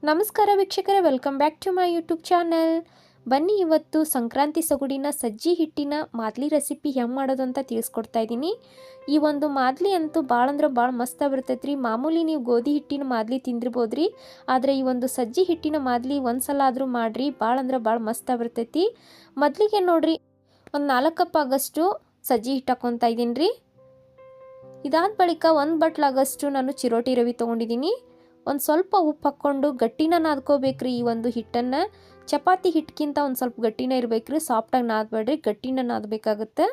ನಮಸ್ಕಾರ ವೀಕ್ಷಕರೇ, welcome back to my YouTube channel. ಬನ್ನಿ ಇವತ್ತು ಸಂಕ್ರಾಂತಿ ಸೊಗುಡಿನ ಸಜ್ಜಿ ಹಿಟ್ಟಿನ ಮಾದಲಿ ರೆಸಿಪಿ ಹೆಂಗೆ ಮಾಡೋದು ಅಂತ ತಿಳಿಸ್ಕೊಡ್ತಾ ಇದ್ದೀನಿ. ಈ ಒಂದು ಮಾದಲಿ ಅಂತೂ ಭಾಳ ಅಂದ್ರೆ ಭಾಳ ಮಸ್ತ್ ಬರ್ತೈತೆ ರೀ. ಮಾಮೂಲಿ ನೀವು ಗೋಧಿ ಹಿಟ್ಟಿನ ಮಾದಲಿ ತಿಂದಿರ್ಬೋದ್ರಿ, ಆದರೆ ಈ ಒಂದು ಸಜ್ಜಿ ಹಿಟ್ಟಿನ ಮಾದಲಿ ಒಂದು ಸಲ ಆದರೂ ಮಾಡಿರಿ, ಭಾಳ ಅಂದ್ರೆ ಭಾಳ ಮಸ್ತ್ ಬರ್ತೈತಿ. ಮೊದಲಿಗೆ ನೋಡ್ರಿ, ಒಂದು 4 ಕಪ್ ಆಗಷ್ಟು ಸಜ್ಜಿ ಹಿಟ್ಟು ಹಾಕ್ಕೊತಾ ಇದ್ದೀನಿ ರೀ. ಇದಾದ ಬಳಿಕ 1 ಬಟ್ಲಾಗಷ್ಟು ನಾನು ಚಿರೋಟಿ ರವೆ ತೊಗೊಂಡಿದ್ದೀನಿ. ಒಂದು ಸ್ವಲ್ಪ ಉಪ್ಪು ಹಾಕ್ಕೊಂಡು ಗಟ್ಟಿನ ನಾದ್ಕೋಬೇಕ್ರಿ. ಈ ಒಂದು ಹಿಟ್ಟನ್ನು ಚಪಾತಿ ಹಿಟ್ಟಿಗಿಂತ ಒಂದು ಸ್ವಲ್ಪ ಗಟ್ಟಿನ ಇರಬೇಕ್ರಿ, ಸಾಫ್ಟಾಗಿ ನಾದಬೇಡ್ರಿ, ಗಟ್ಟಿನ ನಾದಬೇಕಾಗುತ್ತೆ.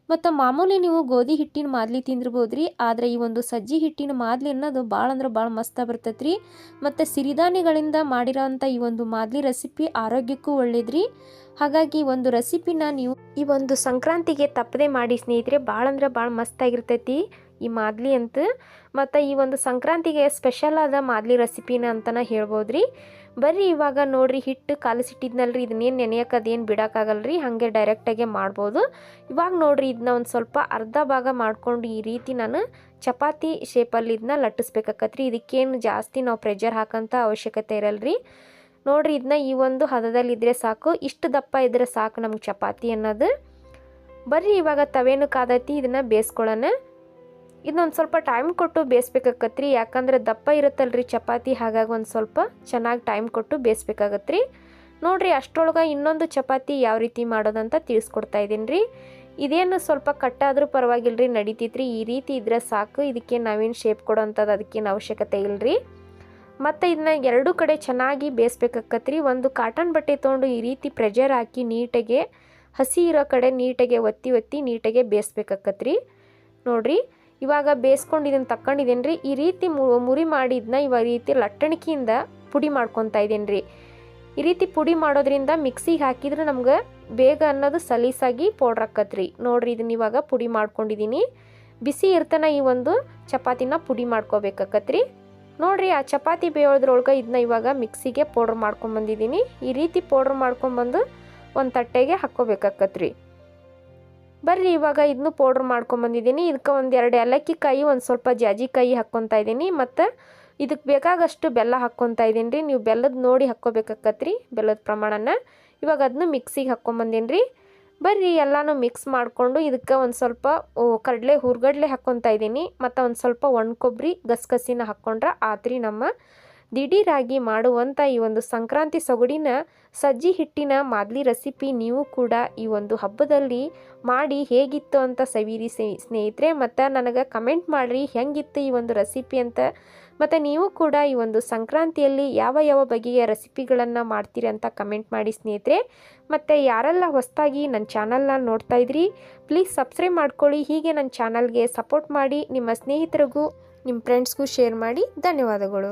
ಮತ್ತು ಮಾಮೂಲಿ ನೀವು ಗೋಧಿ ಹಿಟ್ಟಿನ ಮಾದಲಿ ತಿಂದಿರ್ಬೋದ್ರಿ, ಆದರೆ ಈ ಒಂದು ಸಜ್ಜಿ ಹಿಟ್ಟಿನ ಮಾದಲಿ ಅನ್ನೋದು ಭಾಳ ಅಂದ್ರೆ ಭಾಳ ಮಸ್ತ್ ಬರ್ತೈತೆ ರೀ. ಮತ್ತು ಸಿರಿಧಾನ್ಯಗಳಿಂದ ಮಾಡಿರೋಂಥ ಈ ಒಂದು ಮಾದಲಿ ರೆಸಿಪಿ ಆರೋಗ್ಯಕ್ಕೂ ಒಳ್ಳೇದ್ರಿ. ಹಾಗಾಗಿ ಒಂದು ರೆಸಿಪಿನ ನೀವು ಈ ಒಂದು ಸಂಕ್ರಾಂತಿಗೆ ತಪ್ಪದೆ ಮಾಡಿ ಸ್ನೇಹಿತರೆ, ಭಾಳ ಅಂದ್ರೆ ಭಾಳ ಮಸ್ತಾಗಿರ್ತೈತಿ ಈ ಮಾದಲಿ ಅಂತ. ಮತ್ತು ಈ ಒಂದು ಸಂಕ್ರಾಂತಿಗೆ ಸ್ಪೆಷಲ್ ಆದ ಮಾದಲಿ ರೆಸಿಪಿನ ಅಂತಲೇ ಹೇಳ್ಬೋದ್ರಿ. ಬರ್ರಿ ಇವಾಗ ನೋಡ್ರಿ, ಹಿಟ್ಟು ಕಾಲಿಸಿಟ್ಟಿದ್ನಲ್ರಿ, ಇದನ್ನೇನು ನೆನೆಯೋಕ್ಕದೇನು ಬಿಡೋಕ್ಕಾಗಲ್ರಿ, ಹಾಗೆ ಡೈರೆಕ್ಟಾಗೆ ಮಾಡ್ಬೋದು. ಇವಾಗ ನೋಡ್ರಿ, ಇದನ್ನ ಒಂದು ಸ್ವಲ್ಪ ಅರ್ಧ ಭಾಗ ಮಾಡ್ಕೊಂಡು ಈ ರೀತಿ ನಾನು ಚಪಾತಿ ಶೇಪಲ್ಲಿ ಇದನ್ನ ಲಟ್ಟಿಸ್ಬೇಕಾಕತ್ರಿ. ಇದಕ್ಕೇನು ಜಾಸ್ತಿ ನಾವು ಪ್ರೆಷರ್ ಹಾಕೋಂಥ ಅವಶ್ಯಕತೆ ಇರಲ್ರಿ. ನೋಡ್ರಿ, ಇದನ್ನ ಈ ಒಂದು ಹದದಲ್ಲಿದ್ದರೆ ಸಾಕು, ಇಷ್ಟು ದಪ್ಪ ಇದ್ದರೆ ಸಾಕು ನಮ್ಗೆ ಚಪಾತಿ ಅನ್ನೋದು. ಬರ್ರಿ ಇವಾಗ ತವೇನು ಕಾದೈತಿ, ಇದನ್ನು ಬೇಯಿಸ್ಕೊಳ್ಳೋಣ. ಇದನ್ನೊಂದು ಸ್ವಲ್ಪ ಟೈಮ್ ಕೊಟ್ಟು ಬೇಯಿಸ್ಬೇಕಾಗತ್ರಿ, ಯಾಕಂದರೆ ದಪ್ಪ ಇರುತ್ತಲ್ರಿ ಚಪಾತಿ, ಹಾಗಾಗಿ ಒಂದು ಸ್ವಲ್ಪ ಚೆನ್ನಾಗಿ ಟೈಮ್ ಕೊಟ್ಟು ಬೇಯಿಸ್ಬೇಕಾಗತ್ರಿ. ನೋಡಿರಿ, ಅಷ್ಟರೊಳಗೆ ಇನ್ನೊಂದು ಚಪಾತಿ ಯಾವ ರೀತಿ ಮಾಡೋದಂತ ತಿಳಿಸ್ಕೊಡ್ತಾ ಇದ್ದೀನಿ ರೀ. ಇದೇನು ಸ್ವಲ್ಪ ಕಟ್ಟಾದರೂ ಪರವಾಗಿಲ್ಲ ರೀ, ನಡೀತೈತ್ರಿ. ಈ ರೀತಿ ಇದ್ರೆ ಸಾಕು, ಇದಕ್ಕೆ ನಾವೇನು ಶೇಪ್ ಕೊಡೋಂಥದ್ದು ಅದಕ್ಕೇನು ಅವಶ್ಯಕತೆ ಇಲ್ಲರಿ. ಮತ್ತು ಇದನ್ನ ಎರಡೂ ಕಡೆ ಚೆನ್ನಾಗಿ ಬೇಯಿಸ್ಬೇಕಾಗತ್ರಿ. ಒಂದು ಕಾಟನ್ ಬಟ್ಟೆ ತೊಗೊಂಡು ಈ ರೀತಿ ಪ್ರೆಷರ್ ಹಾಕಿ ನೀಟಾಗೆ ಹಸಿ ಇರೋ ಕಡೆ ನೀಟಾಗೆ ಒತ್ತಿ ಒತ್ತಿ ನೀಟಾಗೆ ಬೇಯಿಸ್ಬೇಕಾಗತ್ರಿ. ನೋಡಿರಿ, ಇವಾಗ ಬೇಯಿಸ್ಕೊಂಡು ಇದನ್ನು ತಕ್ಕೊಂಡಿದ್ದೀನಿ ರೀ. ಈ ರೀತಿ ಮುರಿ ಮಾಡಿದ್ನ ಇವಾಗ ಈ ರೀತಿ ಲಟ್ಟಣಿಕೆಯಿಂದ ಪುಡಿ ಮಾಡ್ಕೊತಾ ಇದ್ದೀನಿ ರೀ. ಈ ರೀತಿ ಪುಡಿ ಮಾಡೋದ್ರಿಂದ ಮಿಕ್ಸಿಗೆ ಹಾಕಿದ್ರೆ ನಮ್ಗೆ ಬೇಗ ಅನ್ನೋದು ಸಲೀಸಾಗಿ ಪೌಡ್ರ್ ಆಕತ್ರಿ. ನೋಡಿರಿ, ಇದನ್ನ ಇವಾಗ ಪುಡಿ ಮಾಡ್ಕೊಂಡಿದ್ದೀನಿ. ಬಿಸಿ ಇರ್ತಾನೆ ಈ ಒಂದು ಚಪಾತಿನ ಪುಡಿ ಮಾಡ್ಕೋಬೇಕಾಕತ್ರಿ. ನೋಡಿರಿ, ಆ ಚಪಾತಿ ಬೇಯೋದ್ರೊಳಗೆ ಇದನ್ನ ಇವಾಗ ಮಿಕ್ಸಿಗೆ ಪೌಡ್ರ್ ಮಾಡ್ಕೊಂಬಂದಿದ್ದೀನಿ. ಈ ರೀತಿ ಪೌಡ್ರ್ ಮಾಡ್ಕೊಂಬಂದು ಒಂದು ತಟ್ಟೆಗೆ ಹಾಕ್ಕೋಬೇಕಾಕತ್ರಿ. ಬರ್ರಿ ಇವಾಗ ಇದನ್ನು ಪೌಡ್ರ್ ಮಾಡ್ಕೊಂಬಂದಿದ್ದೀನಿ. ಇದಕ್ಕೆ ಒಂದು 2 ಏಲಕ್ಕಿ ಕಾಯಿ, ಒಂದು ಸ್ವಲ್ಪ ಜಾಜಿಕಾಯಿ ಹಾಕ್ಕೊತಾ ಇದ್ದೀನಿ. ಮತ್ತು ಇದಕ್ಕೆ ಬೇಕಾಗಷ್ಟು ಬೆಲ್ಲ ಹಾಕ್ಕೊತಾ ಇದ್ದೀನಿ ರೀ. ನೀವು ಬೆಲ್ಲದ ನೋಡಿ ಹಾಕ್ಕೋಬೇಕಾಕತ್ರಿ, ಬೆಲ್ಲದ ಪ್ರಮಾಣನ. ಇವಾಗ ಅದನ್ನು ಮಿಕ್ಸಿಗೆ ಹಾಕ್ಕೊಂಬಂದೀನಿ ರೀ. ಬರ್ರಿ ಎಲ್ಲನೂ ಮಿಕ್ಸ್ ಮಾಡಿಕೊಂಡು ಇದಕ್ಕೆ ಒಂದು ಸ್ವಲ್ಪ ಹುರ್ಗಡ್ಲೆ ಹಾಕ್ಕೊತಾ ಇದ್ದೀನಿ. ಮತ್ತು ಒಂದು ಸ್ವಲ್ಪ ಒಣ ಕೊಬ್ಬರಿ ಗಸಗಸಿನ ಹಾಕ್ಕೊಂಡ್ರೆ ಆತ್ರಿ ನಮ್ಮ ದಿಢೀರಾಗಿ ಮಾಡುವಂಥ ಈ ಒಂದು ಸಂಕ್ರಾಂತಿ ಸೊಗಡಿನ ಸಜ್ಜಿ ಹಿಟ್ಟಿನ ಮಾದಲಿ ರೆಸಿಪಿ. ನೀವು ಕೂಡ ಈ ಒಂದು ಹಬ್ಬದಲ್ಲಿ ಮಾಡಿ ಹೇಗಿತ್ತು ಅಂತ ಸವಿರಿ ಸ್ನೇಹಿತರೆ. ಮತ್ತು ನನಗೆ ಕಮೆಂಟ್ ಮಾಡಿರಿ ಹೆಂಗಿತ್ತು ಈ ಒಂದು ರೆಸಿಪಿ ಅಂತ. ಮತ್ತು ನೀವು ಕೂಡ ಈ ಒಂದು ಸಂಕ್ರಾಂತಿಯಲ್ಲಿ ಯಾವ ಯಾವ ಬಗೆಯ ರೆಸಿಪಿಗಳನ್ನು ಮಾಡ್ತೀರಿ ಅಂತ ಕಮೆಂಟ್ ಮಾಡಿ ಸ್ನೇಹಿತರೆ. ಮತ್ತು ಯಾರೆಲ್ಲ ಹೊಸದಾಗಿ ನನ್ನ ಚಾನಲ್ನ ನೋಡ್ತಾ ಇದ್ರಿ, ಪ್ಲೀಸ್ ಸಬ್ಸ್ಕ್ರೈಬ್ ಮಾಡ್ಕೊಳ್ಳಿ. ಹೀಗೆ ನನ್ನ ಚಾನಲ್ಗೆ ಸಪೋರ್ಟ್ ಮಾಡಿ, ನಿಮ್ಮ ಸ್ನೇಹಿತರಿಗೂ ನಿಮ್ಮ ಫ್ರೆಂಡ್ಸ್ಗೂ ಶೇರ್ ಮಾಡಿ. ಧನ್ಯವಾದಗಳು.